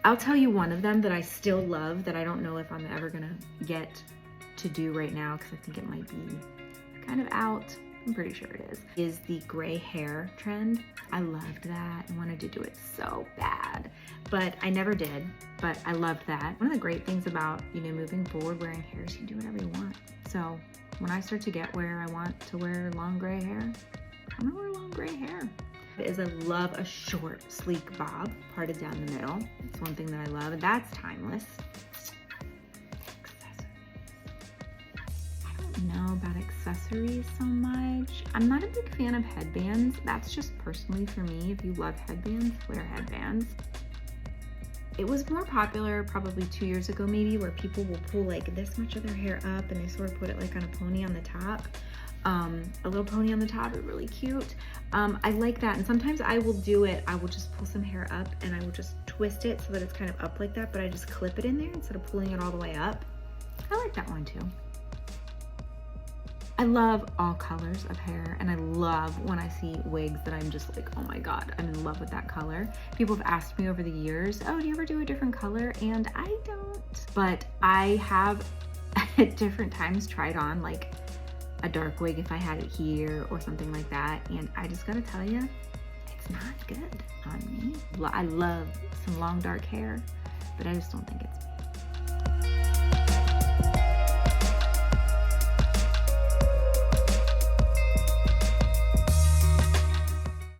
I'll tell you one of them that I still love that I don't know if I'm ever gonna get to do right now because I think it might be kind of out. I'm pretty sure it is the gray hair trend. I loved that and wanted to do it so bad, but I never did, but I loved that. One of the great things about, you know, moving forward wearing hair is you can do whatever you want. So when I start to get where I want to wear long gray hair, I'm gonna wear long gray hair. Is I love a short, sleek bob parted down the middle. It's one thing that I love, and that's timeless. I don't know about accessories so much. I'm not a big fan of headbands. That's just personally for me. If you love headbands, wear headbands. It was more popular probably 2 years ago maybe, where people will pull like this much of their hair up and they sort of put it like on a pony on the top. A little pony on the top, it's really cute. I like that, and sometimes I will do it, I will just pull some hair up and I will just twist it so that it's kind of up like that, but I just clip it in there instead of pulling it all the way up. I like that one too. I love all colors of hair, and I love when I see wigs that I'm just like, oh my God, I'm in love with that color. People have asked me over the years, oh, do you ever do a different color? And I don't, but I have at different times tried on like a dark wig if I had it here or something like that, and I just gotta tell you, it's not good on me. I love some long dark hair, but I just don't think it's me.